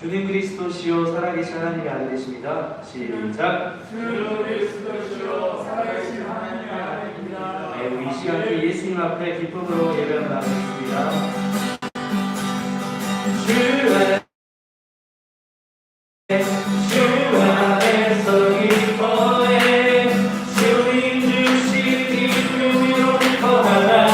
주님 그리스도시요 살아계신 하나님의 아들 되십니다. 시작. 주님 그리스도시요 살아계신 하나님의 아들입니다. 네, 우리 이 시간에 예수님 앞에 기쁨으로 예배를 나누겠습니다. 주 안에서 기뻐해 주님 주신 기쁨으로 기뻐하라.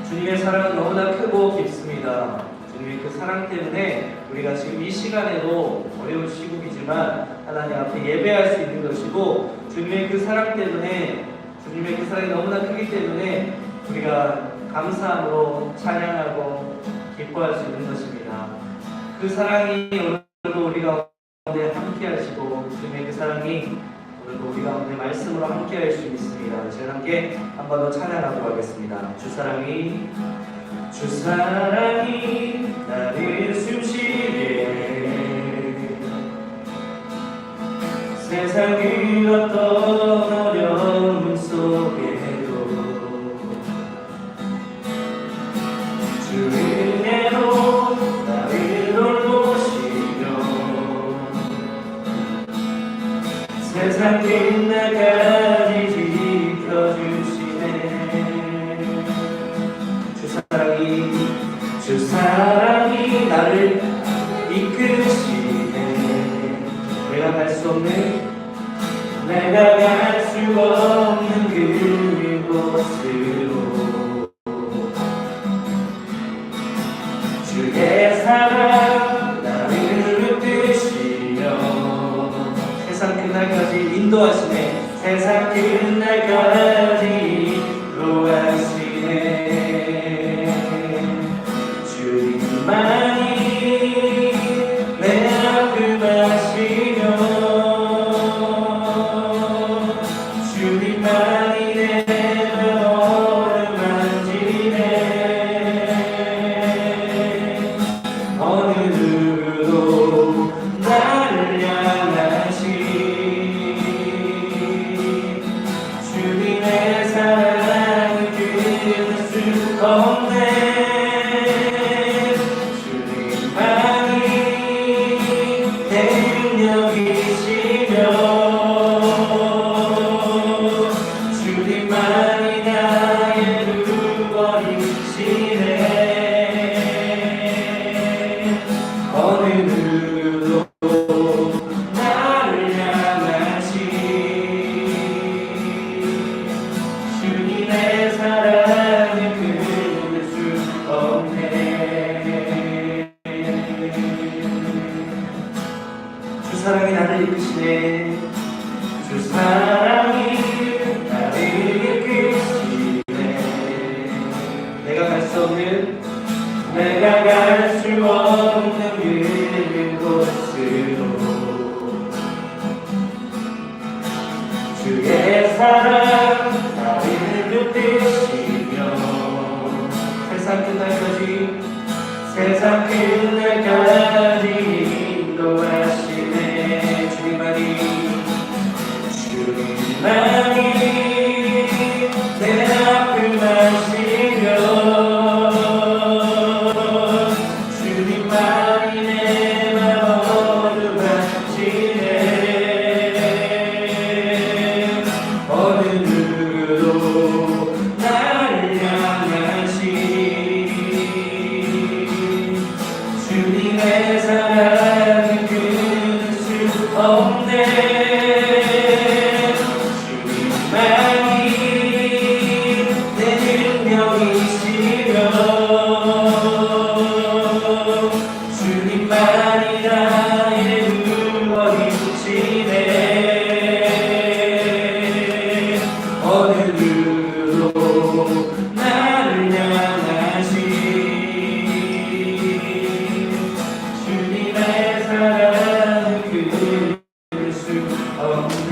주님의 사랑은 너무나 크고 깊습니다. 주님의 그 사랑 때문에 우리가 지금 이 시간에도 어려운 시국이지만 하나님 앞에 예배할 수 있는 것이고, 주님의 그 사랑 때문에, 주님의 그 사랑이 너무나 크기 때문에 우리가 감사함으로 찬양하고 기뻐할 수 있는 것입니다. 그 사랑이 오늘도 우리 가운데 함께 하시고, 주님의 그 사랑이 오늘도 우리 가운데 말씀으로 함께 할 수 있습니다. 제가 함께 한 번 더 찬양하도록 하겠습니다. 주 사랑이 나를 숨쉬게, 세상의 어떤 어려움 속에도 주 은혜로 나를 돌보시며 세상 끝날까지 지켜주시네. 주 사랑이 나를 이끄시네. 내가 갈 수 없는, 내가 갈 수 없는 그곳으로 주의 세상 끝날까지 인도하시네. 주님만이 내 앞을 마시며 주님만이 내 마음을 만지네. 어느 누구도 나를 향하시 주님의 사랑을 끊을 수 없네. 주님만이 내 능력이시며 주님만이 나의 구원이시네. 어느 누구도 나를 향하시 주님의 사랑을 끊을 수 없네. 주 사랑이 나를 이끄시네. 주 사랑이 나를 이끄시네. 내가 갈 수 없는 내가 갈 수 없는 그곳으로 주의 사랑 나를 붙드시며 세상 끝날까지 세상 끝날까지 인도하시네. 주님만이 내 앞을 마시며 주님만이 내 마음을 만지네. 어느 누구도 나를 향하시 주님의 사랑을 끊을 수 없네. 주님만이 내 능력이시며 주님만이 나의 구원이시네. 어느 누구도 나를 향하시 주님의 사랑을 끊을 수 없네.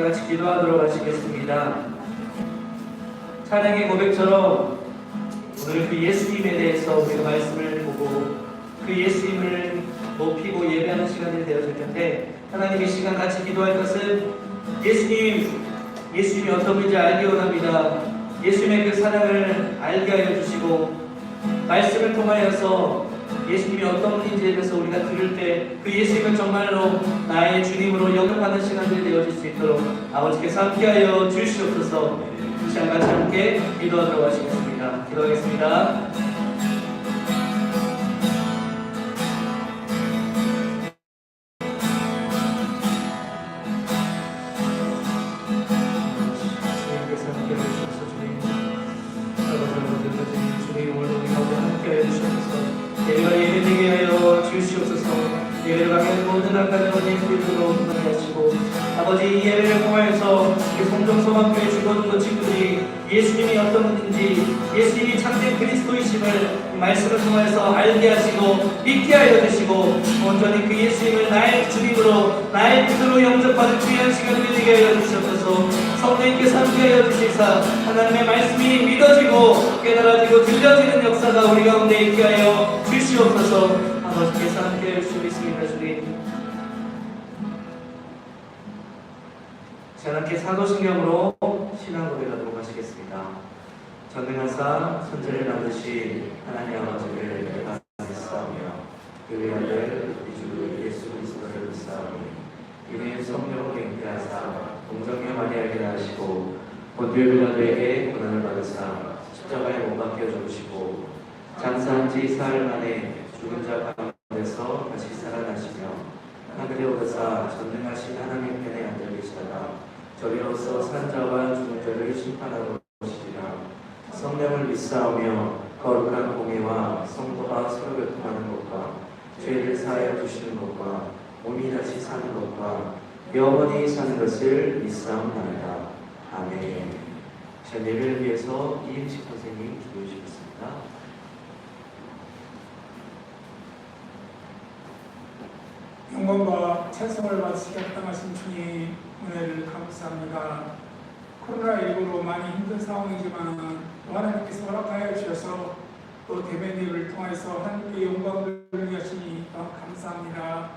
같이 기도하도록 하시겠습니다. 찬양의 고백처럼 오늘 그 예수님에 대해서 우리가 말씀을 보고 그 예수님을 높이고 예배하는 시간이 되어질 텐데, 하나님 이 시간 같이 기도할 것은 예수님이 어떤 분인지 알기 원합니다. 예수님의 그 사랑을 알게 하여 주시고 말씀을 통하여서 예수님이 어떤 분인지에 대해서 우리가 들을 때 그 예수님을 정말로 나의 주님으로 영접하는 시간들이 되어질 수 있도록 아버지께서 함께하여 주시옵소서. 이 시간 같이 함께 기도하도록 하시겠습니다. 기도하겠습니다. 주님께서 함께하여 주셔서 주님 오늘 우리 가운데 함께하여 주시옵소서. 예배가 예배되게 하여 주시옵소서. 예배를 강한 모든 악한 원인들로 분하시고 아버지 이 예배를 통하여서 우리 성정소망교회 주변 친구들이 예수님이 어떤 분인지 예수님이 참된 그리스도이심을 말씀을 통해서 알게 하시고 믿게 하여 주시고 온전히 그 예수님을 나의 주님으로 나의 뜻으로 영접하는 귀한 시간을 되게 하여 주시옵소서. 성령님께서 함께하여 주시사 하나님의 말씀이 믿어지고 깨달아지고 들려지는 역사가 우리 가운데 있게 하여 주시옵소서. 아버지께서 함께하여 주시겠습니다. 주님 하나님께 사도신경으로 신앙 고백하도록 하시겠습니다. 전능하사 천지를 만드신 하나님 아버지를 말씀하며 그의 아들 우리 주 예수 그리스도를 믿사오니 이는 성령으로 잉태하사 동정녀 마리아에게 낳으시고 본디오 빌라도에게 고난을 받으사 십자가에 못 박혀 죽으시고 장사한 지 사흘 만에 죽은 자 가운데서 다시 살아나시며 하늘에 오르사 전능하신 하나님 편에 앉아 계시다가 저리로서 산 자와 죽은 자를 심판하러 오시리라. 성령을 믿사오며 거룩한 공예와 성도가 서로 교통하는 것과 죄를 사하여 주시는 것과 몸이 다시 사는 것과 영원히 사는 것을 믿사옵나이다. 아멘. 자, 예배를 위해서 이임식 선생님 기도해 주시겠습니다. 영광과 찬송을 받으시게 합당하신 주님 은혜를 감사합니다. 코로나19로 많이 힘든 상황이지만 하나님께서 허락하여 주셔서 또 대면예배를 통해서 하나님께 영광을 돌리시니 감사합니다.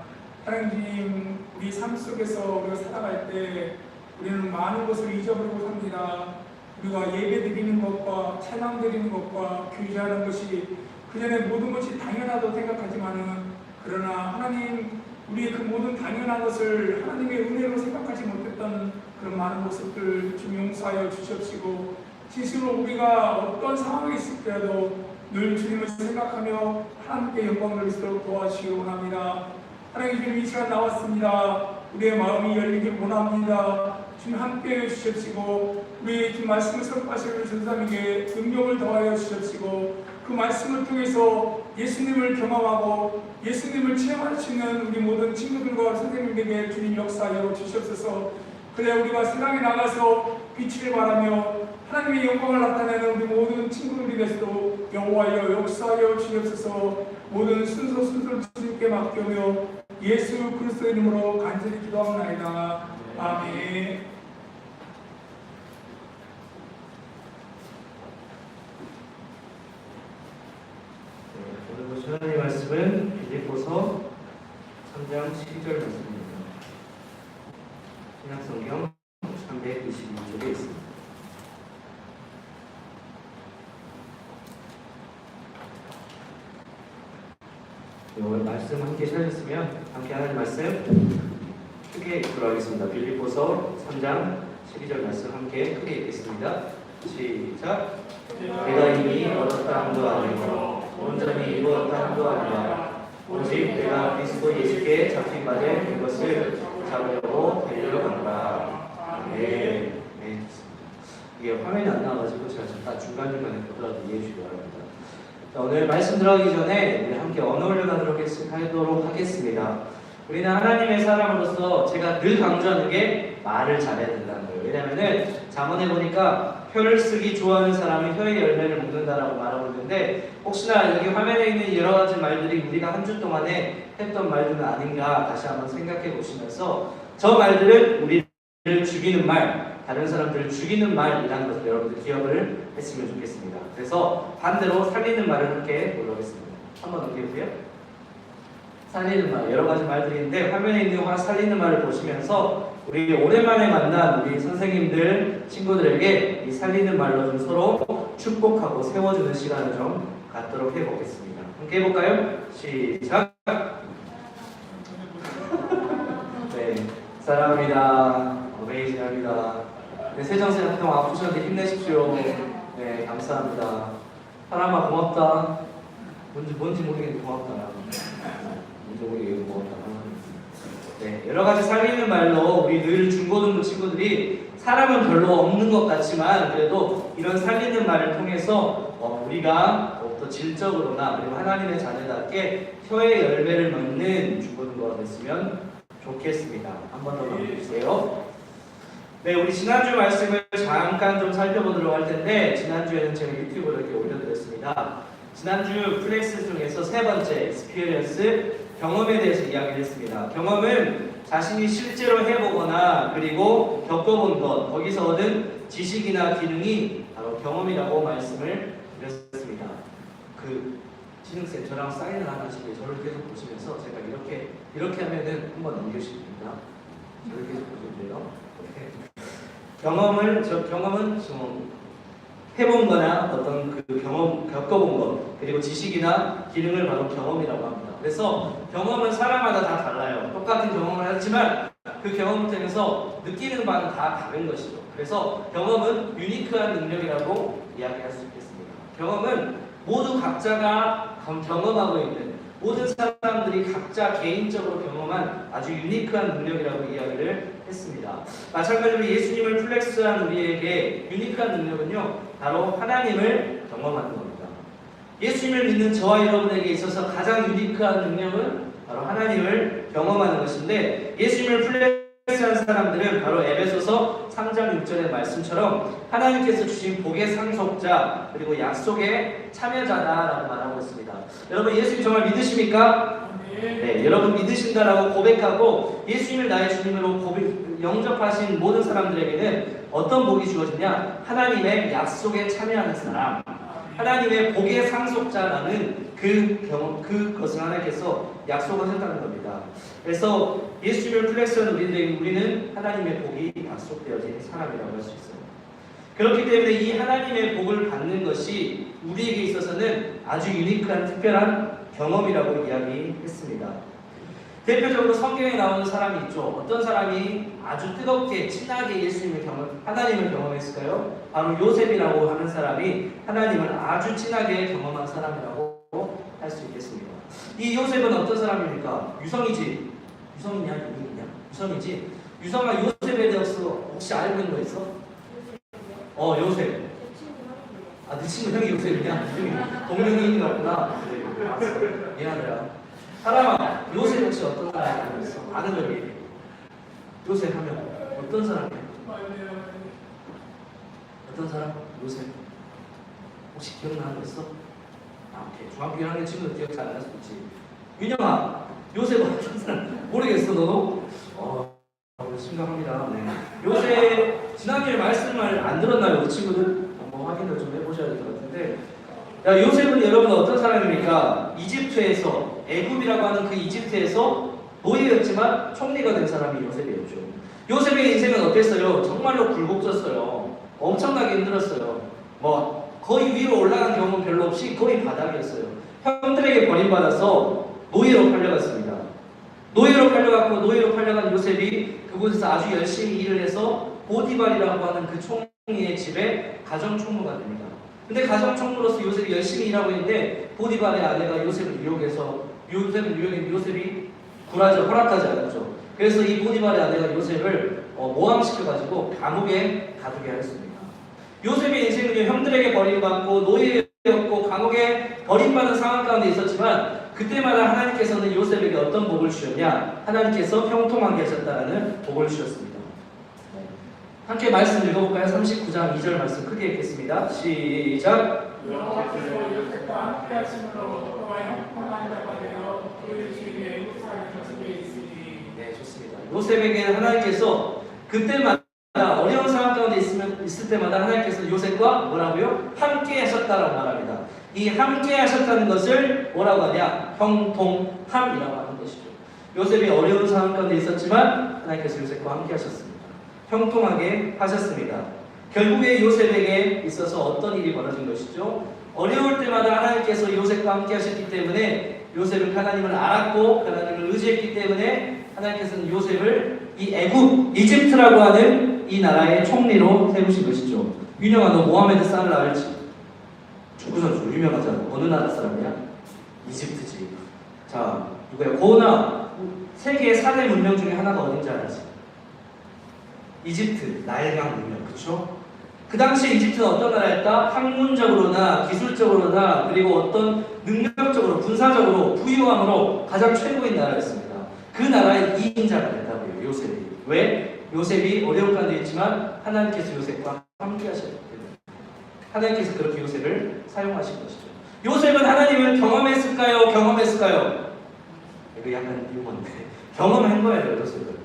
하나님, 우리 삶 속에서 우리가 살아갈 때 우리는 많은 것을 잊어버리고 삽니다. 우리가 예배 드리는 것과 찬양 드리는 것과 교제하는 것이 그전에 모든 것이 당연하다고 생각하지만은 그러나 하나님, 우리의 그 모든 당연한 것을 하나님의 은혜로 생각하지 못했던 그런 많은 모습들 좀 용서하여 주시옵시고, 진실로 우리가 어떤 상황이 있을 때라도 늘 주님을 생각하며 하나님께 영광을 돌리도록 도와주시기 원합니다. 하나님, 주님 이 시간 나왔습니다. 우리의 마음이 열리길 원합니다. 주님 함께해 주시옵시고, 우리 주 말씀을 선포하시는 전사님에게 능력을 더하여 주시옵시고, 그 말씀을 통해서 예수님을 경험하고 예수님을 체험할 수 있는 우리 모든 친구들과 선생님에게 주님 역사하여 주시옵소서. 그래 우리가 세상에 나가서 빛을 발하며 하나님의 영광을 나타내는 우리 모든 친구들이 되시도 여호와여 역사하여 주시옵소서. 모든 순서를 주님께 맡겨며 예수 그리스도의 이름으로 간절히 기도하옵나이다. 아멘. 오늘 보신 하나님의 말씀은 빌립보서 3장 12절 말씀입니다. 신약성경 322쪽에 있습니다. 오늘 말씀 함께 찾으셨으면 함께 하나님 말씀 크게 읽도록 하겠습니다. 빌립보서 3장 12절 말씀 함께 크게 읽겠습니다. 시작. 내가 이미 얻었다 함도 아니고 온전히 이루었다 함도 아니라 오직 내가 그리스도 예수께 잡힌 바 된 것을 잡으려고 달려간다. 네. 이게 화면이 안 나와가지고 제가 잠깐 중간중간에 보더라도 이해해 주시기 바랍니다. 자, 오늘 말씀 들어가기 전에 우리 함께 언어 훈련하도록 하겠습니다. 우리는 하나님의 사람으로서 제가 늘 강조하는 게 말을 잘해야 된다는 거예요. 왜냐하면 잠언에 보니까 혀를 쓰기 좋아하는 사람이 혀의 열매를 먹는다라고 말하고 있는데, 혹시나 여기 화면에 있는 여러 가지 말들이 우리가 한 주 동안에 했던 말들은 아닌가 다시 한번 생각해 보시면서, 저 말들은 우리를 죽이는 말, 다른 사람들을 죽이는 말이라는 것을 여러분들 기억을 했으면 좋겠습니다. 그래서 반대로 살리는 말을 함께 보려겠습니다. 한번 넘겨주세요. 살리는 말, 여러 가지 말들이 있는데 화면에 있는 살리는 말을 보시면서 우리 오랜만에 만난 우리 선생님들, 친구들에게 이 살리는 말로 좀 서로 축복하고 세워주는 시간을 좀 갖도록 해보겠습니다. 함께 해볼까요? 시작! 네, 사랑합니다. 어메이징합니다. 네, 세정쌤 한동안 아프셨는데 힘내십시오. 네, 감사합니다. 사람아 고맙다. 뭔지 모르겠는데 고맙다. 뭔지 모르겠는데 고맙다. 네, 여러 가지 살리는 말로 우리 늘 중고등부 친구들이 사람은 별로 없는 것 같지만 그래도 이런 살리는 말을 통해서 우리가 더 질적으로나 그리고 하나님의 자녀답게 혀의 열매를 먹는 중고등부가 됐으면 좋겠습니다. 한 번 더 봐주세요. 네, 우리 지난주 말씀을 잠깐 좀 살펴보도록 할 텐데, 지난주에는 제가 유튜브로 이렇게 올려드렸습니다. 지난주 플렉스 중에서 세 번째 익스피리언스, 경험에 대해서 이야기를 했습니다. 경험은 자신이 실제로 해보거나 그리고 겪어본 것, 거기서 얻은 지식이나 기능이 바로 경험이라고 말씀을 드렸습니다. 신흥쌤 저랑 사인을 하나씩 저를 계속 보시면서 제가 이렇게 하면은 한번 넘겨주십니다. 저를 계속 보시면 돼요. 경험은 좀 해본 거나 어떤 그 경험, 겪어본 것, 그리고 지식이나 기능을 바로 경험이라고 합니다. 그래서 경험은 사람마다 다 달라요. 똑같은 경험을 하지만 그 경험을 통해서 느끼는 바는 다 다른 것이죠. 그래서 경험은 유니크한 능력이라고 이야기할 수 있겠습니다. 경험은 모두 각자가 경험하고 있는, 모든 사람들이 각자 개인적으로 경험한 아주 유니크한 능력이라고 이야기를 했습니다. 마찬가지로 예수님을 플렉스한 우리에게 유니크한 능력은요, 바로 하나님을 경험하는 겁니다. 예수님을 믿는 저와 여러분에게 있어서 가장 유니크한 능력은 바로 하나님을 경험하는 것인데, 예수님을 플렉스한 사람들은 바로 에베소서 3장 6절의 말씀처럼 하나님께서 주신 복의 상속자 그리고 약속의 참여자다라고 말하고 있습니다. 여러분 예수님 정말 믿으십니까? 네, 여러분 믿으신다라고 고백하고 예수님을 나의 주님으로 영접하신 모든 사람들에게는 어떤 복이 주어지냐? 하나님의 약속에 참여하는 사람, 하나님의 복의 상속자라는 그것을 하나님께서 약속하셨다는 겁니다. 그래서 예수님을 플렉스하는 우리는 하나님의 복이 약속되어진 사람이라고 할 수 있어요. 그렇기 때문에 이 하나님의 복을 받는 것이 우리에게 있어서는 아주 유니크한 특별한 경험이라고 이야기했습니다. 대표적으로 성경에 나오는 사람이 있죠. 어떤 사람이 아주 뜨겁게 친하게 하나님을 경험했을까요? 바로 요셉이라고 하는 사람이 하나님을 아주 친하게 경험한 사람이라고 할 수 있겠습니다. 이 요셉은 어떤 사람입니까? 유성이지? 유성이냐? 유성이냐? 유성이지? 유성아, 요셉에 대해서 혹시 알고 있는 거 있어? 요셉. 아, 네 친구 형이 요셉이냐? 동명이인이 없구나. 그래, 미안해요. 사람아, 요셉 혹시 어떤 사람이 알고 있어? 아는 걸 얘기해. 요셉 하면 어떤 사람이야? 어떤 사람? 요셉. 혹시 기억나는 거 있어? 오케이. 중학교 1학년 친구들 기억 잘 안 날 수도 있지. 윤영아, 요셉 어떤 사람? 모르겠어, 너도? 심각합니다. 네. 요셉, 지난주에 말씀을 안 들었나요, 친구들? 확인을 좀 해보셔야 될 것 같은데, 요셉은 여러분 어떤 사람입니까? 이집트에서, 애굽이라고 하는 그 이집트에서 노예였지만 총리가 된 사람이 요셉이었죠. 요셉의 인생은 어땠어요? 정말로 굴곡졌어요. 엄청나게 힘들었어요. 거의 위로 올라간 경험은 별로 없이 거의 바닥이었어요. 형들에게 버림받아서 노예로 팔려갔습니다. 노예로 팔려간 요셉이 그곳에서 아주 열심히 일을 해서 보디발이라고 하는 그 총리의 집에 가정총무가 됩니다. 근데 가정총무로서 요셉이 열심히 일하고 있는데 보디발의 아내가 요셉을 유혹했는데 요셉이 허락하지 않았죠. 그래서 이 보디발의 아내가 요셉을 모함시켜가지고 감옥에 가두게 하였습니다. 요셉의 인생은 형들에게 버림받고 노예였고 감옥에 버림받은 상황 가운데 있었지만 그때마다 하나님께서는 요셉에게 어떤 복을 주셨냐? 하나님께서 형통하게 하셨다는 복을 주셨습니다. 함께 말씀 읽어볼까요? 39장 2절 말씀 크게 읽겠습니다. 시작! 여호와께서 요셉과 함께 하심으로 그와 형통한 자가 되어 그의 주인의 애국사에 젖게 있으니. 네, 좋습니다. 요셉에게는 하나님께서 그때마다 어려운 상황 가운데 있을 때마다 하나님께서 요셉과 뭐라고요? 함께 하셨다라고 말합니다. 이 함께 하셨다는 것을 뭐라고 하냐? 형통함이라고 하는 것이죠. 요셉이 어려운 상황 가운데 있었지만 하나님께서 요셉과 함께 하셨습니다. 형통하게 하셨습니다. 결국에 요셉에게 있어서 어떤 일이 벌어진 것이죠? 어려울 때마다 하나님께서 요셉과 함께 하셨기 때문에 요셉은 하나님을 알았고 하나님을 의지했기 때문에 하나님께서는 요셉을 이 애굽, 이집트라고 하는 이 나라의 총리로 세우신 것이죠. 윤영아, 너 모하메드 살라 알지? 축구선수 유명하잖아. 어느 나라 사람이야? 이집트지. 자, 누구야? 고은아, 세계의 4대 문명 중에 하나가 어딘지 알지? 이집트, 나일강 문명, 그쵸? 그 당시 이집트는 어떤 나라였다? 학문적으로나 기술적으로나 그리고 어떤 능력적으로, 군사적으로, 부유함으로 가장 최고인 나라였습니다. 그 나라의 2인자가 됐다고요, 요셉이. 왜? 요셉이 어려운 가운데 있지만 하나님께서 요셉과 함께 하셨기 때문에 하나님께서 그렇게 요셉을 사용하신 것이죠. 요셉은 하나님을 경험했을까요? 이거 약간 유머인데 경험한 거예요, 요셉은.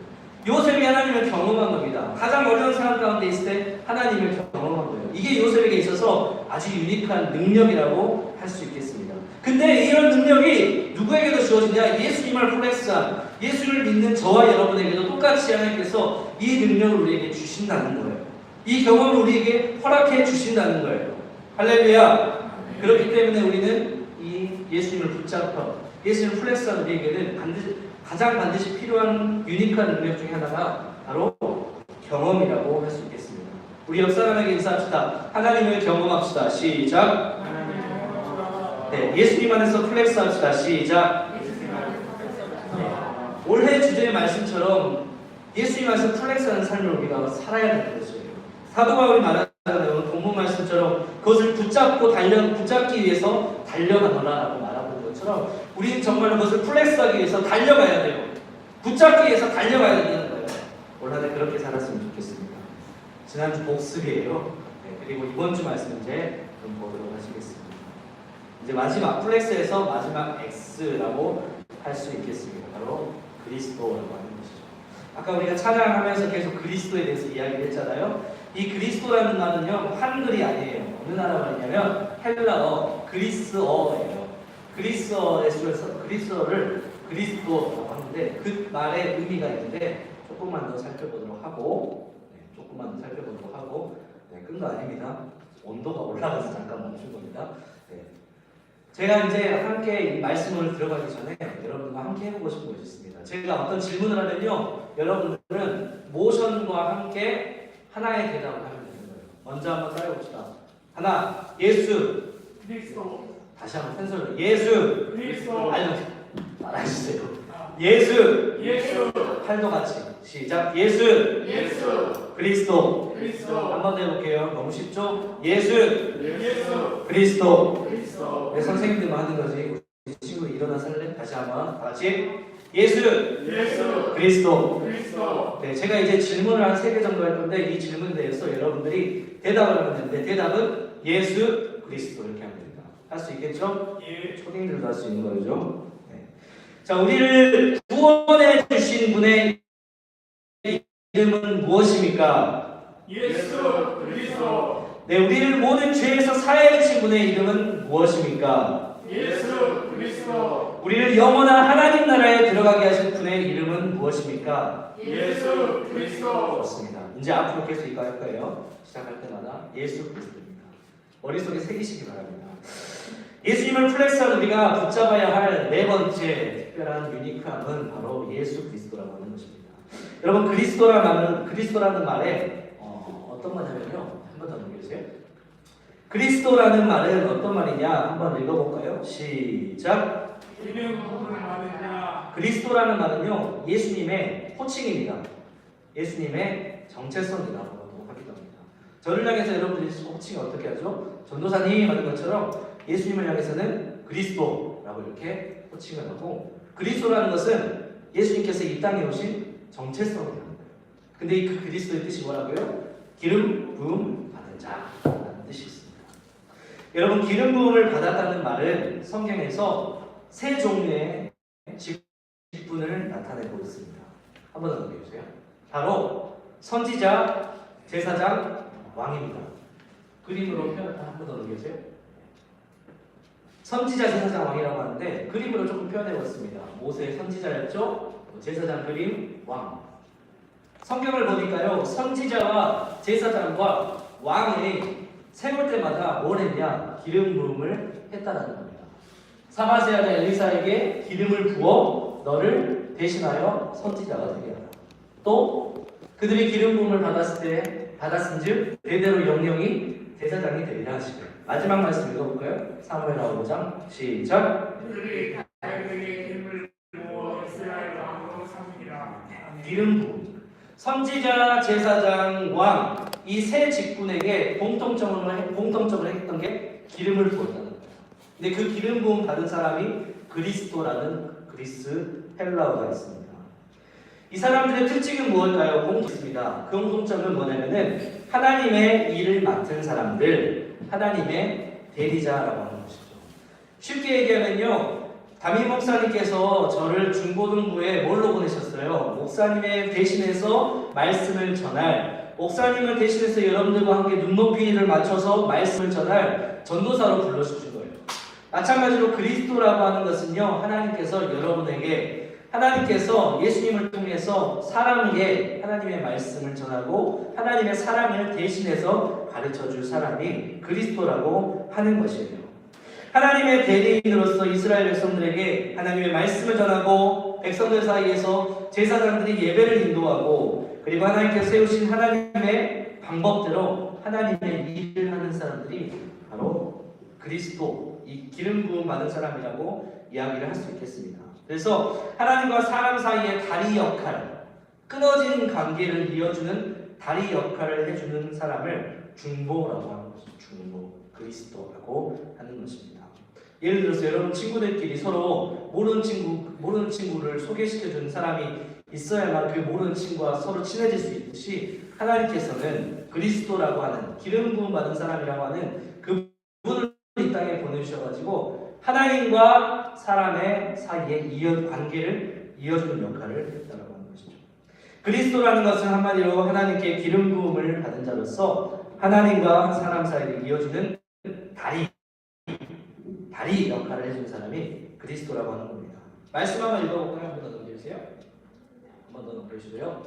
요셉이 하나님을 경험한 겁니다. 가장 어려운 상황 가운데 있을 때 하나님을 경험한 거예요. 이게 요셉에게 있어서 아주 유니크한 능력이라고 할 수 있겠습니다. 근데 이런 능력이 누구에게도 주어지냐? 예수님을 플렉스한, 예수를 믿는 저와 여러분에게도 똑같이 하나님께서 이 능력을 우리에게 주신다는 거예요. 이 경험을 우리에게 허락해 주신다는 거예요. 할렐루야. 그렇기 때문에 우리는 이 예수님을 붙잡고 예수님을 플렉스한 우리에게는 가장 반드시 필요한 유니크한 능력 중에 하나가 바로 경험이라고 할 수 있겠습니다. 우리 옆 사람에게 인사합시다. 하나님을 경험합시다. 시작. 네, 예수님 안에서 플렉스합시다. 시작. 네, 올해 주제의 말씀처럼 예수님 안에서 플렉스하는 삶을 우리가 살아야 되는 것이에요. 사도 바울이 말하는 말하잖아요. 본문 말씀처럼 그것을 붙잡기 위해서 달려가노라라고 말하는 것처럼 우리는 정말로 그것을 플렉스하기 위해서 달려가야 돼요. 붙잡기 위해서 달려가야 된다는 거예요. 올 한 해 그렇게 살았으면 좋겠습니다. 지난주 복습이에요. 네, 그리고 이번 주 말씀 이제 좀 보도록 하시겠습니다. 이제 마지막 플렉스에서 마지막 X라고 할 수 있겠습니다. 바로 그리스도라고 하는 것이죠. 아까 우리가 찬양하면서 계속 그리스도에 대해서 이야기를 했잖아요. 이 그리스도라는 말은요, 한글이 아니에요. 어느 나라 말이냐면 헬라어, 그리스어예요. 그리스어에서 그리스어를 그리스도라고 하는데 그 말의 의미가 있는데 조금만 더 살펴보도록 하고, 끈 거 아닙니다. 온도가 올라가서 잠깐 멈춘 겁니다. 네. 제가 이제 함께 이 말씀을 들어가기 전에 여러분과 함께 해보고 싶은 것이 있습니다. 제가 어떤 질문을 하면요, 여러분들은 모션과 함께 하나의 대답을 하면 되는 거예요. 먼저 한번 따라해봅시다. 하나, 예수. 그리스도. 다시 한번 센서로 예수. 그리스도. 말해주세요. 예수. 예수. 팔도 같이 시작. 예수. 예수. 그리스도. 그리스도. 한번 더 해볼게요. 너무 쉽죠? 예수. 예수. 그리스도. 그리스도. 왜 선생님들만 하는 거지? 우리 친구 일어나 살래? 다시 한번 다 같이 예수. 예수. 그리스도. 그리스도. 네, 제가 이제 질문을 한 3개 정도 할 건데 이 질문에 대해서 여러분들이 대답을 하면 되는데 대답은 예수 그리스도 이렇게 하면 됩니다. 할 수 있겠죠? 예. 초딩들도 할 수 있는 거죠. 네. 자, 우리를 구원해 주신 분의 이름은 무엇입니까? 예수. 그리스도. 네, 우리를 모든 죄에서 사해 주신 분의 이름은 무엇입니까? 예수. 그리스도. 우리를 영원한 하나님 나라에 들어가게 하신 분의 이름은 무엇입니까? 예수. 그리스도. 좋습니다. 이제 앞으로 계속 이거 할 거예요. 시작할 때마다 예수 그리스도입니다. 머릿속에 새기시기 바랍니다. 예수님을 플렉스한 우리가 붙잡아야 할 네 번째 특별한 유니크함은 바로 예수 그리스도라고 하는 것입니다. 여러분, 그리스도라는 말에 어떤 말이냐면요. 한 번 더 넘겨주세요. 그리스도라는 말은 어떤 말이냐? 한번 읽어볼까요? 시작. 이는 누구를 말하느냐? 그리스도라는 말은요, 예수님의 호칭입니다. 예수님의 정체성이라고 하기도 합니다. 저를 향해서 여러분들이 호칭이 어떻게 하죠? 전도사님 하는 것처럼 예수님을 향해서는 그리스도라고 이렇게 호칭을 하고, 그리스도라는 것은 예수님께서 이 땅에 오신 정체성이라는 거예요. 근데 그 그리스도의 뜻이 뭐라고요? 기름 부음 받은 자라는 뜻이 있습니다. 여러분, 기름 부음을 받았다는 말은 성경에서 세 종류의 직분을 나타내고 있습니다. 한번 더 넘겨주세요. 바로 선지자, 제사장, 왕입니다. 그림으로 한번 더 넘겨주세요. 선지자, 제사장, 왕이라고 하는데 그림으로 조금 표현해봤습니다. 모세 선지자였죠? 제사장 그림, 왕. 성경을 보니까요, 선지자와 제사장과 왕이 세울 때마다 뭘 했냐? 기름 부음을 했다는 겁니다. 사마세아자 엘리사에게 기름을 부어 너를 대신하여 선지자가 되게 하라. 또 그들이 기름 부음을 받았은즉 대대로 영영이 제사장이 되리라 하시고, 마지막 말씀 읽어볼까요? 사무엘하 5장 시작. 그들이 자기에게 기름을 부어 이스라엘 왕으로 삼으리라. 기름 부음. 선지자, 제사장, 왕, 이 세 직분에게 공통적으로 했던 게 기름을 부었다는 거예요. 근데 그 기름 부음 받은 사람이 그리스도라는 그리스 헬라어가 있습니다. 이 사람들의 특징은 무엇일까요? 공통점입니다. 그 공통점은 뭐냐면은 하나님의 일을 맡은 사람들, 하나님의 대리자라고 하는 것이죠. 쉽게 얘기하면요, 담임 목사님께서 저를 중고등부에 뭘로 보내셨어요? 목사님의 대신해서 말씀을 전할, 목사님을 대신해서 여러분들과 함께 눈높이를 맞춰서 말씀을 전할 전도사로 불러주신 거예요. 마찬가지로 그리스도라고 하는 것은요, 하나님께서 예수님을 통해서 사람에게 하나님의 말씀을 전하고 하나님의 사랑을 대신해서 가르쳐줄 사람이 그리스도라고 하는 것이에요. 하나님의 대리인으로서 이스라엘 백성들에게 하나님의 말씀을 전하고, 백성들 사이에서 제사장들이 예배를 인도하고, 그리고 하나님께서 세우신 하나님의 방법대로 하나님의 일을 하는 사람들이 바로 그리스도, 이 기름 부음 받은 사람이라고 이야기를 할 수 있겠습니다. 그래서 하나님과 사람 사이의 다리 역할, 끊어진 관계를 이어주는 다리 역할을 해주는 사람을 중보라고 하는 것이죠. 중보, 그리스도라고 하는 것입니다. 예를 들어서 여러분 친구들끼리 서로 모르는 친구를 소개시켜 주는 사람이 있어야만 그 모르는 친구와 서로 친해질 수 있듯이 하나님께서는 그리스도라고 하는 기름 부음 받은 사람이라고 하는 그분을 이 땅에 보내주셔가지고 하나님과 사람의 사이에 관계를 이어주는 역할을 했다라고 하는 것이죠. 그리스도라는 것은 한마디로 하나님께 기름 부음을 받은 자로서 하나님과 사람 사이를 이어주는 다리 역할을 해주는 사람이 그리스도라고 하는 겁니다. 말씀 한번 읽어볼까요? 한 번 더 넘겨주세요. 한 번 더 넘겨주시고요.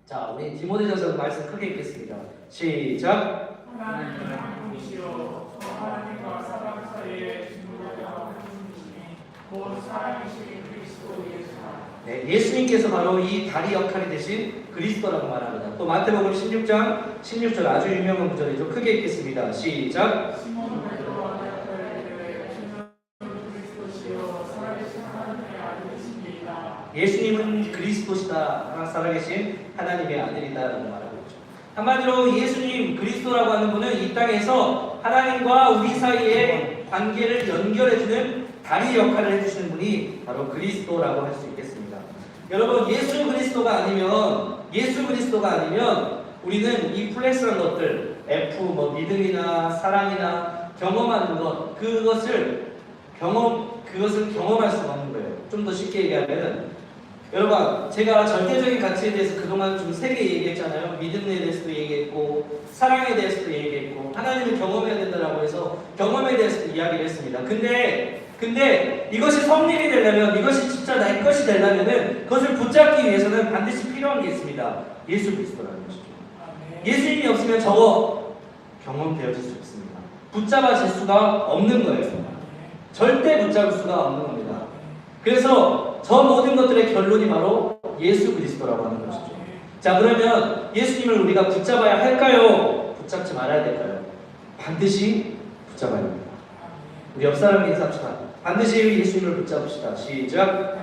자, 우리 디모데전서 말씀 크게 읽겠습니다. 시작. 하나님은 한 분이시요 하나님과 사람 사이에 중보자가 한 분이시니 곧 사람이신 그리스도 예수라. 네, 예수님께서 바로 이 다리 역할이 되신 그리스도라고 말합니다. 또 마태복음 16장 16절 아주 유명한 구절이죠. 크게 읽겠습니다. 시작. 시몬 베드로와 나타나되 주는 그리스도시요 살아계신 하나님의 아들이십니다. 예수님은 그리스도시다. 살아계신 하나님의 아들이다라고 말하고 있죠. 한마디로 예수님 그리스도라고 하는 분은 이 땅에서 하나님과 우리 사이의 관계를 연결해주는 다리 역할을 해주시는 분이 바로 그리스도라고 할 수 있겠습니다. 여러분 예수 그리스도가 아니면 우리는 이 플렉스한 것들 F 믿음이나 사랑이나 경험하는 것 그것을 경험할 수가 없는 거예요. 좀 더 쉽게 얘기하면 여러분 제가 절대적인 가치에 대해서 그동안 좀 세 개 얘기했잖아요. 믿음에 대해서도 얘기했고 사랑에 대해서도 얘기했고 하나님을 경험해야 된다라고 해서 경험에 대해서도 이야기를 했습니다. 근데 이것이 성립이 되려면 이것이 진짜 나의 것이 되려면은 그것을 붙잡기 위해서는 반드시 필요한 게 있습니다. 예수 그리스도라는 것이죠. 예수님이 없으면 저거 경험되어질 수 없습니다. 붙잡아질 수가 없는 거예요. 절대 붙잡을 수가 없는 겁니다. 그래서 저 모든 것들의 결론이 바로 예수 그리스도라고 하는 것이죠. 자, 그러면 예수님을 우리가 붙잡아야 할까요? 붙잡지 말아야 될까요? 반드시 붙잡아야 합니다. 우리 옆 사람에게 인사합시다. 반드시 예수님을 붙잡읍시다. 시작.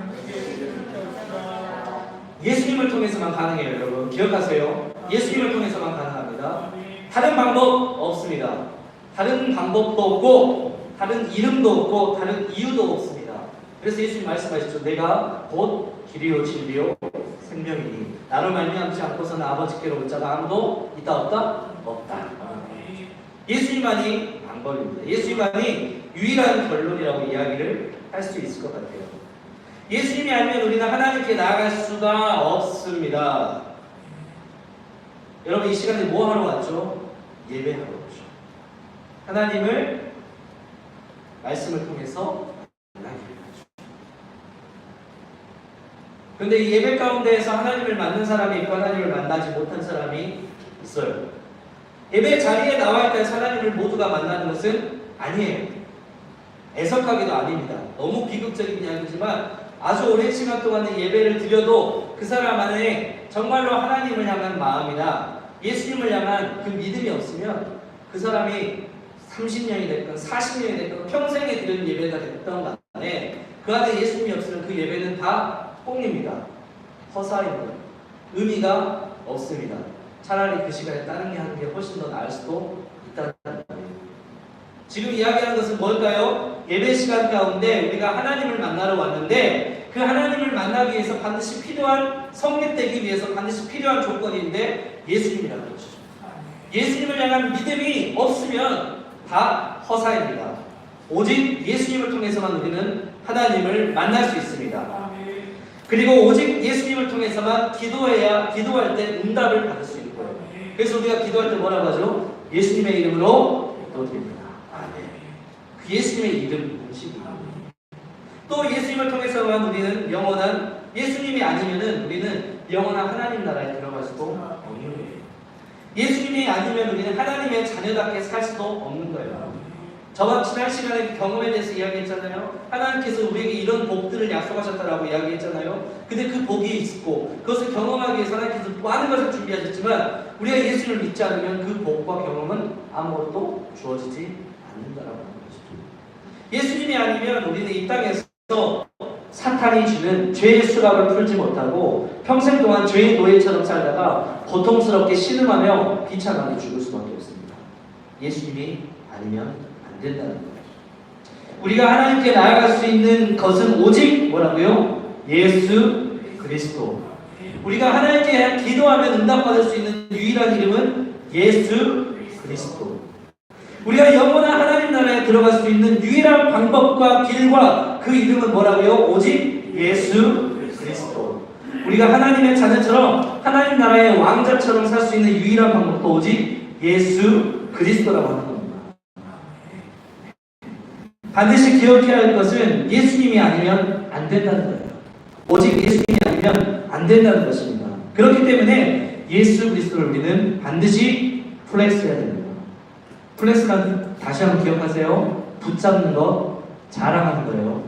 예수님을 통해서만 가능해요, 여러분. 기억하세요. 예수님을 통해서만 가능합니다. 다른 방법 없습니다. 다른 방법도 없고 다른 이름도 없고 다른 이유도 없습니다. 그래서 예수님 말씀하시죠. 내가 곧 길이요 진리요 생명이니 나를 말미암지 않고서는 아버지께로 올 자가 아무도 있다 없다. 예수님만이 방법입니다. 예수님만이 유일한 결론이라고 이야기를 할 수 있을 것 같아요. 예수님이 아니면 우리는 하나님께 나아갈 수가 없습니다. 여러분 이 시간에 뭐 하러 왔죠? 예배하러 왔죠. 하나님을 말씀을 통해서 만나기를 하죠. 그런데 이 예배 가운데에서 하나님을 만난 사람이 있고 하나님을 만나지 못한 사람이 있어요. 예배 자리에 나와 있던 하나님을 모두가 만나는 것은 아니에요. 애석하게도 아닙니다. 너무 비극적인 이야기지만 아주 오랜 시간 동안의 예배를 드려도 그 사람 안에 정말로 하나님을 향한 마음이나 예수님을 향한 그 믿음이 없으면 그 사람이 30년이 됐건 40년이 됐건 평생에 드리는 예배가 됐던 간에 그 안에 예수님이 없으면 그 예배는 다 뽕입니다. 허사입니다. 의미가 없습니다. 차라리 그 시간에 다른 게 하는 게 훨씬 더 나을 수도 있다는 거예요. 지금 이야기하는 것은 뭘까요? 예배 시간 가운데 우리가 하나님을 만나러 왔는데 그 하나님을 만나기 위해서 반드시 필요한 성립되기 위해서 반드시 필요한 조건인데 예수님이라는 것이죠. 예수님을 향한 믿음이 없으면 다 허사입니다. 오직 예수님을 통해서만 우리는 하나님을 만날 수 있습니다. 그리고 오직 예수님을 통해서만 기도할 때 응답을 받을 수 있는 거예요. 그래서 우리가 기도할 때 뭐라고 하죠? 예수님의 이름으로 기도드립니다. 그 예수님의 이름 공식이 또 예수님을 통해서만 우리는 영원한 예수님이 아니면은 우리는 영원한 하나님 나라에 들어갈 수도 없는 거예요. 예수님이 아니면 우리는 하나님의 자녀답게 살 수도 없는 거예요. 저번 지난 시간에 경험에 대해서 이야기했잖아요. 하나님께서 우리에게 이런 복들을 약속하셨다라고 이야기했잖아요. 근데 그 복이 있고 그것을 경험하기 위해서 하나님께서 많은 것을 준비하셨지만 우리가 예수님을 믿지 않으면 그 복과 경험은 아무것도 주어지지 않는다라고 하는 것이죠. 예수님이 아니면 우리는 이 땅에서 사탄이 주는 죄의 수갑을 풀지 못하고 평생 동안 죄의 노예처럼 살다가 고통스럽게 신음하며 비참하게 죽을 수밖에 없습니다. 예수님이 아니면 안 된다는 거예요. 우리가 하나님께 나아갈 수 있는 것은 오직 뭐라고요? 예수 그리스도. 우리가 하나님께 기도하면 응답받을 수 있는 유일한 이름은 예수 그리스도. 우리가 영원한 하나님 나라에 들어갈 수 있는 유일한 방법과 길과 그 이름은 뭐라고요? 오직 예수 그리스도. 우리가 하나님의 자녀처럼 하나님 나라의 왕자처럼 살 수 있는 유일한 방법도 오직 예수 그리스도라고 하는 겁니다. 반드시 기억해야 할 것은 예수님이 아니면 안 된다는 거예요. 오직 예수님이 아니면 안 된다는 것입니다. 그렇기 때문에 예수 그리스도를 우리는 반드시 플렉스해야 됩니다. 플렉스란 다시 한번 기억하세요. 붙잡는 것, 자랑하는 거예요.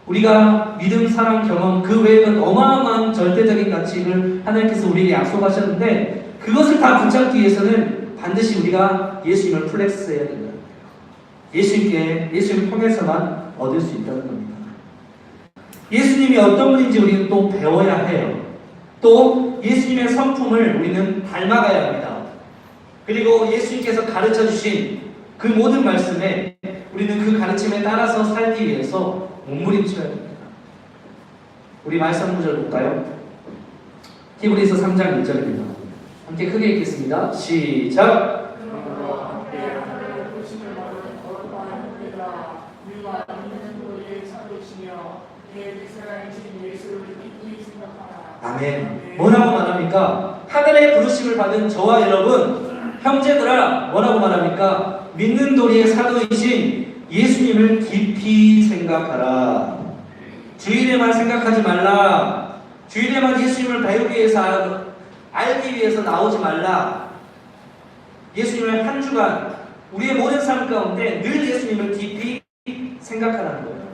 우리가 믿음, 사랑, 경험 그 외에는 어마어마한 절대적인 가치를 하나님께서 우리에게 약속하셨는데 그것을 다 붙잡기 위해서는 반드시 우리가 예수님을 플렉스해야 된다. 예수님을 통해서만 얻을 수 있다는 겁니다. 예수님이 어떤 분인지 우리는 또 배워야 해요. 또 예수님의 성품을 우리는 닮아가야 합니다. 그리고 예수님께서 가르쳐 주신 그 모든 말씀에 우리는 그 가르침에 따라서 살기 위해서 몸부림쳐야 됩니다. 우리 말씀 한 구절 볼까요? 히브리서 3장 1절입니다. 함께 크게 읽겠습니다. 시작! 아멘. 뭐라고 말합니까? 하늘의 부르심을 받은 저와 여러분, 형제들아, 뭐라고 말합니까? 믿는 도리의 사도이신 예수님을 깊이 생각하라. 주일에만 생각하지 말라. 주일에만 예수님을 배우기 위해서, 알기 위해서 나오지 말라. 예수님을 한 주간 우리의 모든 삶 가운데 늘 예수님을 깊이 생각하라는 거예요.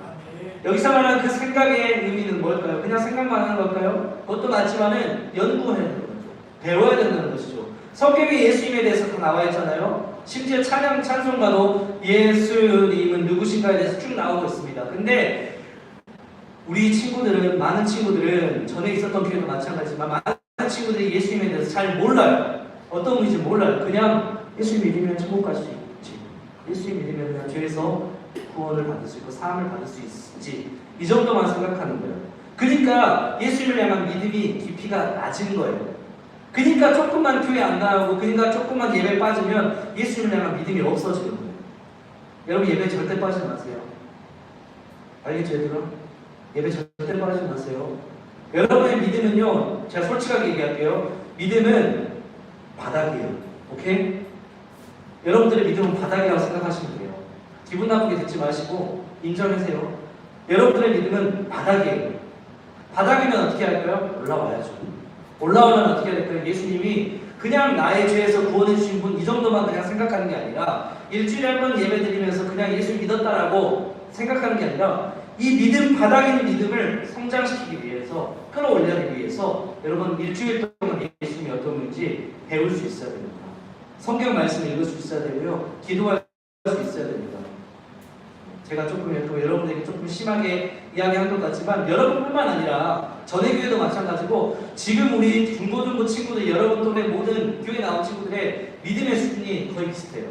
여기서 말하는 그 생각의 의미는 뭘까요? 그냥 생각만 하는 걸까요? 그것도 맞지만은 연구해야 되는 거죠. 배워야 된다는 것이죠. 성경에 예수님에 대해서 다 나와 있잖아요. 심지어 찬송가도 예수님은 누구신가에 대해서 쭉 나오고 있습니다. 근데 우리 친구들은, 많은 친구들은 전에 있었던 교회도 마찬가지지만 많은 친구들이 예수님에 대해서 잘 몰라요. 어떤 분인지 몰라요. 그냥 예수님 믿으면 천국 갈 수 있지. 예수님 믿으면 그냥 죄에서 구원을 받을 수 있고 사함을 받을 수 있지. 이 정도만 생각하는 거예요. 그러니까 예수님을 향한 믿음이 깊이가 낮은 거예요. 그러니까 조금만 교회 안 나오고 그러니까 조금만 예배 빠지면 예수님을 향한 믿음이 없어지는 거예요. 여러분 예배 절대 빠지지 마세요. 알겠죠 얘들아? 예배 절대 빠지지 마세요. 여러분의 믿음은요, 제가 솔직하게 얘기할게요. 믿음은 바닥이에요. 오케이? 여러분들의 믿음은 바닥이라고 생각하시면 돼요. 기분 나쁘게 듣지 마시고 인정하세요. 여러분들의 믿음은 바닥이에요. 바닥이면 어떻게 할까요? 올라와야죠. 올라오면 어떻게 해야 될까요? 예수님이 그냥 나의 죄에서 구원해 주신 분 이 정도만 그냥 생각하는 게 아니라 일주일에 한 번 예배 드리면서 그냥 예수 믿었다라고 생각하는 게 아니라 이 믿음, 바닥 있는 믿음을 성장시키기 위해서, 끌어올리기 위해서 여러분 일주일 동안 예수님이 어떤 분인지 배울 수 있어야 됩니다. 성경 말씀 읽을 수 있어야 되고요. 기도할 수 있어야 됩니다. 제가 조금 여러분에게 조금 심하게 이야기한 것 같지만 여러분뿐만 아니라 전에 교회도 마찬가지고 지금 우리 중고등부 친구들, 여러분 또래 모든 교회 나온 친구들의 믿음의 수준이 거의 비슷해요.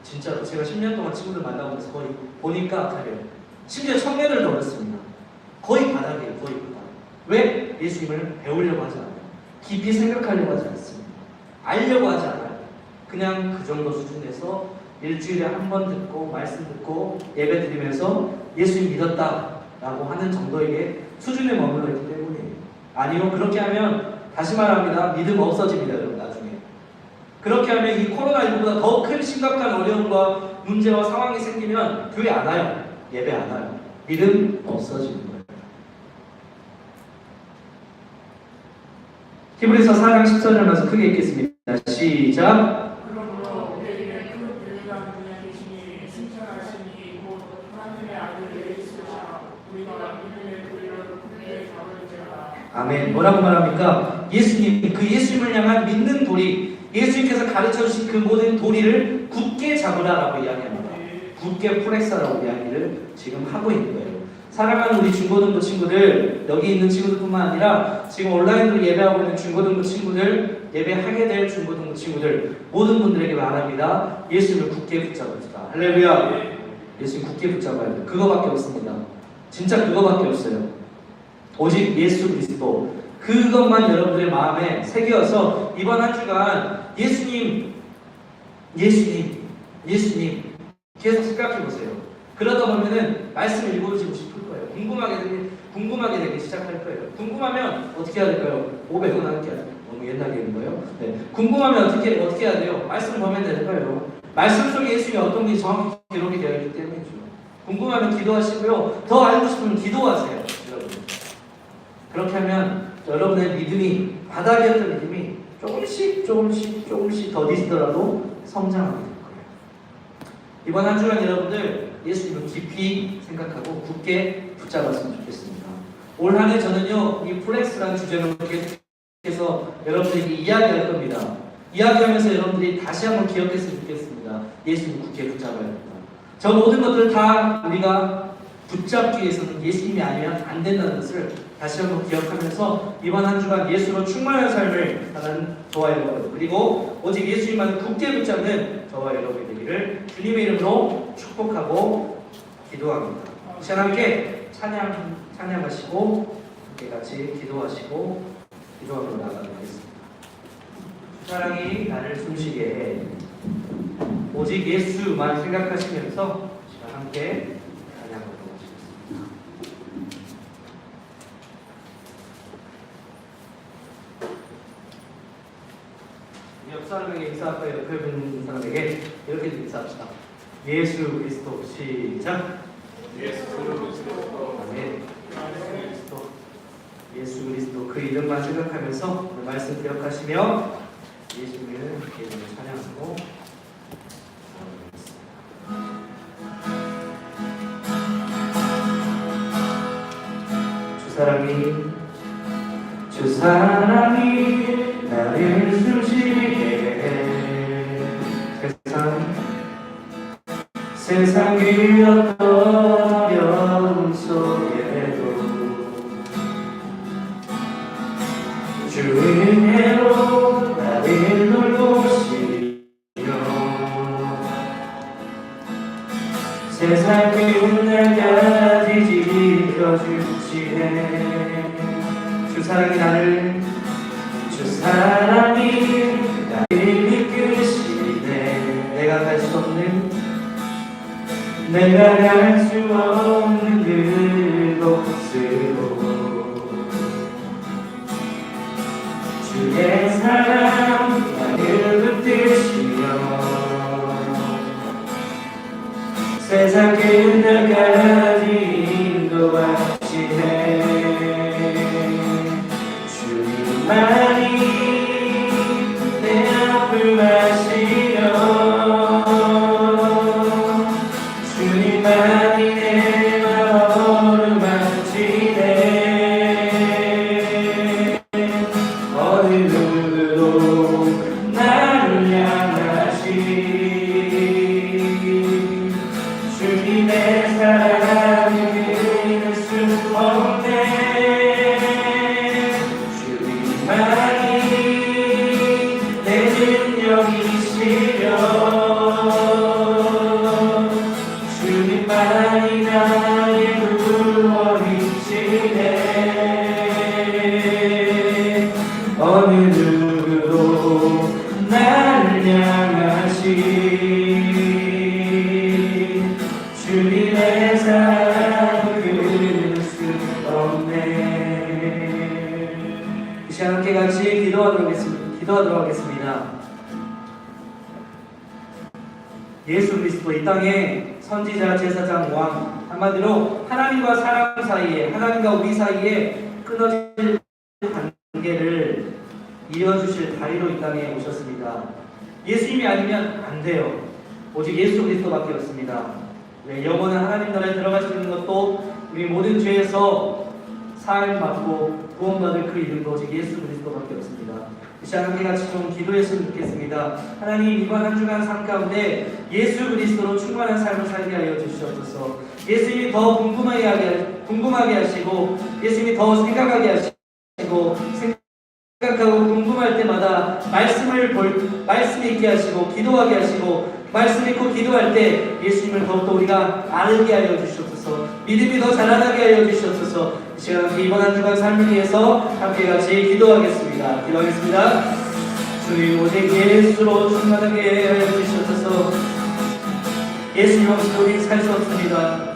진짜로 제가 10년 동안 친구들 만나보면서 거의 보니까 그래요. 심지어 청년들도 그렇습니다. 거의 바닥이에요. 거의 바닥. 왜? 예수님을 배우려고 하지 않아요. 깊이 생각하려고 하지 않습니다. 알려고 하지 않아요. 그냥 그 정도 수준에서 일주일에 한 번 듣고 말씀 듣고 예배 드리면서 예수님 믿었다라고 하는 정도의 수준에 머물러 있기 때문이에요. 아니요, 그렇게 하면 다시 말합니다. 믿음 없어집니다, 여러분 나중에. 그렇게 하면 이 코로나19보다 더 큰 심각한 어려움과 문제와 상황이 생기면 교회 안 와요. 예배 안 와요. 믿음 없어지는 거예요. 히브리서 4장 14절 말씀 크게 읽겠습니다. 시작. 아멘. 뭐라고 말합니까? 예수님, 그 예수님을 향한 믿는 도리, 예수님께서 가르쳐주신 그 모든 도리를 굳게 잡으라라고 이야기합니다. 굳게 플렉스하라고 이야기를 지금 하고 있는 거예요. 사랑하는 우리 중고등부 친구들, 여기 있는 친구들뿐만 아니라 지금 온라인으로 예배하고 있는 중고등부 친구들, 예배하게 될 중고등부 친구들 모든 분들에게 말합니다. 예수님을 굳게 붙잡읍시다. 할렐루야. 예수님 굳게 붙잡아야 돼요. 그거밖에 없습니다. 진짜 그거밖에 없어요. 오직 예수 그리스도. 그것만 여러분들의 마음에 새겨서 이번 한 주간 예수님 계속 생각해 보세요. 그러다 보면은 말씀을 읽어주고 싶을 거예요. 궁금하게 되기 시작할 거예요. 궁금하면 어떻게 해야 될까요? 500원 함께 하죠. 너무 옛날 얘기인가요? 네. 궁금하면 어떻게 해야 돼요? 말씀 보면 되는 거예요. 말씀 속에 예수님이 어떤 게 정확히 기록이 되어 있기 때문이죠. 궁금하면 기도하시고요. 더 알고 싶으면 기도하세요. 여러분. 그렇게 하면 여러분의 믿음이 바닥이었던 믿음이 조금씩 더 뒤지더라도 성장하게 될 거예요. 이번 한 주간 여러분들 예수님을 깊이 생각하고 굳게 붙잡았으면 좋겠습니다. 올 한 해 저는요 이 플렉스라는 주제로 계속해서 여러분들에게 이야기할 겁니다. 이야기하면서 여러분들이 다시 한번 기억했으면 좋겠습니다. 예수님을 굳게 붙잡아야 합니다. 저 모든 것들 다 우리가 붙잡기 위해서는 예수님이 아니면 안 된다는 것을 다시 한번 기억하면서 이번 한 주간 예수로 충만한 삶을 사는 저와 여러분, 그리고 오직 예수님만 굳게 붙잡는 저와 여러분이 되기를 주님의 이름으로 축복하고 기도합니다. 이 시간 함께 찬양하시고 함께 같이 기도하시고 기도하러 나가도록 하겠습니다. 사랑이 나를 숨쉬게 해. 오직 예수만 생각하시면서 시간 함께 찬양하도록 하겠습니다. 옆 사람에게 인사할까요? 옆에 있는 사람에게 이렇게 인사합시다. 예수 그리스도. 시작. 예수 그리스도. 아멘. 예수 그리스도 그 이름만 생각하면서 오늘 말씀 기억하시며 예수님을 이름으로 찬양하고 주 사랑이 나를 숨쉬게 해. 세상 그 어떤 어려움 속에도 주 은혜로 나를 돌보시며 세상 그 날까지 지켜주시네. 주 사랑이 나를 이끄시네. 내가 갈 수 없는 그곳으로 주의 사랑 나를 붙드시며 세상 끝날까지 인도하시네. 주님만이 내 앞을 마시며 주님만이 내 마음을 만지네. 어느 누구도 나를 향하시 주님의 사랑을 끊을 수 없네. 주님만이 내 능력이시려 주님만이 나의 구원이시네. 어느 누구도 나를 향하시 주님의 사랑을 끊을 수 없네. 이 시간 함께 같이 기도하도록 하겠습니다. 예수 그리스도 이 땅에 선지자, 제사장, 왕, 한마디로 하나님과 사람 사이에, 하나님과 우리 사이에 끊어질 관계를 이어주실 다리로 이 땅에 오셨습니다. 예수님이 아니면 안 돼요. 오직 예수 그리스도밖에 없습니다. 네, 영원한 하나님 나라에 들어갈 수 있는 것도 우리 모든 죄에서 사함 받고 구원받을 그 이름도 오직 예수 그리스도밖에 없습니다. 이 시간 함께 같이 좀 기도했으면 좋겠습니다. 하나님, 이번 한 주간 삶 가운데 예수 그리스도로 충만한 삶을 살게 하여 주시옵소서. 예수님이 더 궁금하게 궁금하게 하시고 예수님이 더 생각하게 하시고 생각하고 궁금할 때마다 말씀 있게 하시고 기도하게 하시고 말씀 읽고 기도할 때 예수님을 더욱더 우리가 알게 하여 주시옵소서. 믿음이 더 자라나게 하여 주시옵소서. 이 시간 함께 이번 한 주간 삶을 위해서 함께 같이 기도하겠습니다. 기도하겠습니다. 주님 오직 예수로 충만하게 하여 주시옵소서. 예수님 없이는 우리는 살 수 없습니다.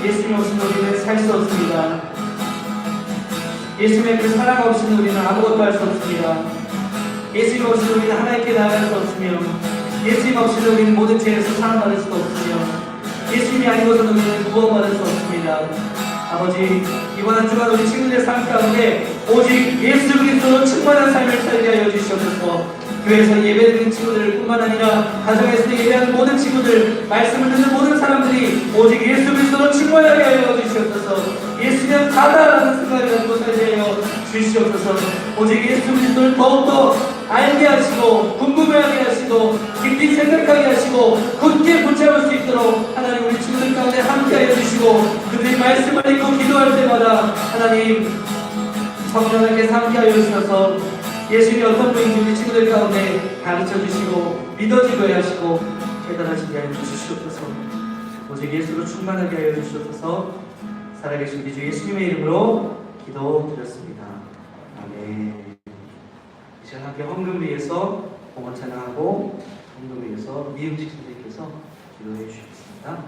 예수님 없이는 우리는 살 수 없습니다. 예수님의 그 사랑 없이는 우리는 아무것도 할 수 없습니다. 예수님 없이는 우리는 하나님께 나아갈 수 없으며 예수님 없이는 우리는 모든 죄에서 사랑받을 수도 없으며 예수님이 아니고서는 우리는 구원받을 수 없습니다. 아버지, 이번 한 주간 우리 친구들의 삶 가운데 오직 예수 그리스도로 충만한 삶을 살게 하여 주시옵소서. 교회에서 예배드리는 친구들 뿐만 아니라 가정에서 예배하는 모든 친구들, 말씀을 듣는 모든 사람들이 오직 예수 그리스도로 충만하게 하여 주시옵소서. 예수는 다다라는 생각을 가지고 살게 하여 주시옵소서. 오직 예수 그리스도를 더욱더 알게 하시고 궁금해하게 하시고 깊이 생각하게 하시고 굳게 붙잡을 수 있도록 하나님 우리 친구들 가운데 함께 하여 주시고 그들이 말씀을 읽고 기도할 때마다 하나님 성령님께서 함께 하여 주셔서 예수님이 어떤 분인지 우리 친구들 가운데 가르쳐 주시고 믿어지게 하시고 깨달아지게 하여 주시옵소서. 오직 예수로 충만하게 하여 주시옵소서. 살아계신 우리 주 예수님의 이름으로 기도드렸습니다. 아멘. 이 시간 함께 헌금 위해서 봉헌 찬양하고 헌금 위해서 미음직 선생님께서 기도해 주시겠습니다.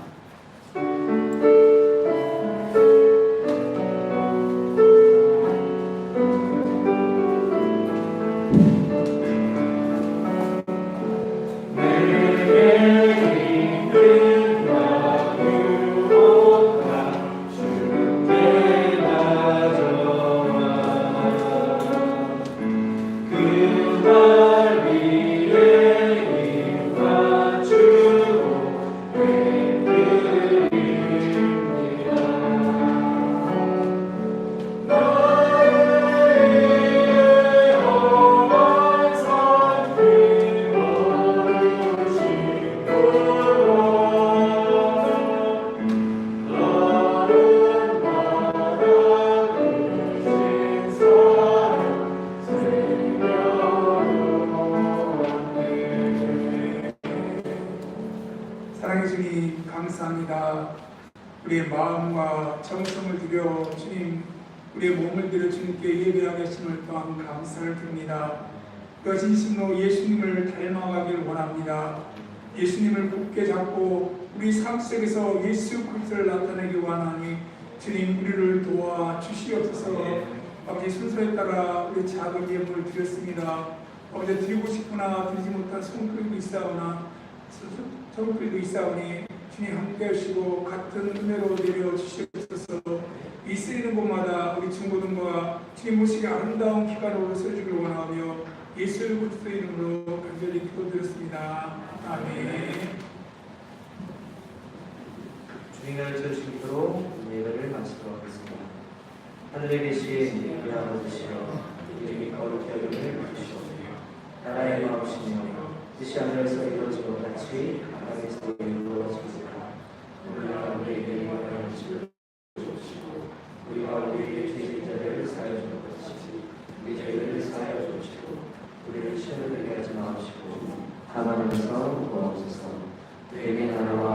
사랑해 주님 감사합니다. 우리의 마음과 정성을 들여 주님 우리의 몸을 들여 주님께 예배하게 하심을 또한 감사를 드립니다. 그 진심으로 예수님을 닮아가길 원합니다. 예수님을 굳게 잡고 우리 삶 속에서 예수 그리스도를 나타내기 원하니 주님 우리를 도와 주시옵소서. 아버지 순서에 따라 우리 작은 예물을 드렸습니다. 아버지 드리고 싶으나 드리지 못한 손길도 있사오니 주님 함께 하시고 같은 은혜로 내려 주시옵소서. 이 쓰이는 곳마다 우리 중고등과 주님 모시기 아름다운 기관으로 써주길 원하며 예수 그리스도 이름으로 간절히 기도드렸습니다. 아멘. 주님 가르쳐 주신 대로 예배를 마치도록 하겠습니다. 하늘에 계신 우리 아버지시여 이름이 거룩히 여김을 주시옵소서. 나라의 마음이시며 뜻이 하늘에서 이루어진 것 같이 땅에서 이루어지리이다. 우리가 우리에게 일어나는 것을 주옵시고 우리가 우리에게 죄진 자를 사하여 준 것 같이 우리 죄를 사하여 주옵시고 우리를 시험에 들게 하지 마옵시고 다만 에서 구하옵소서. 내게 나라와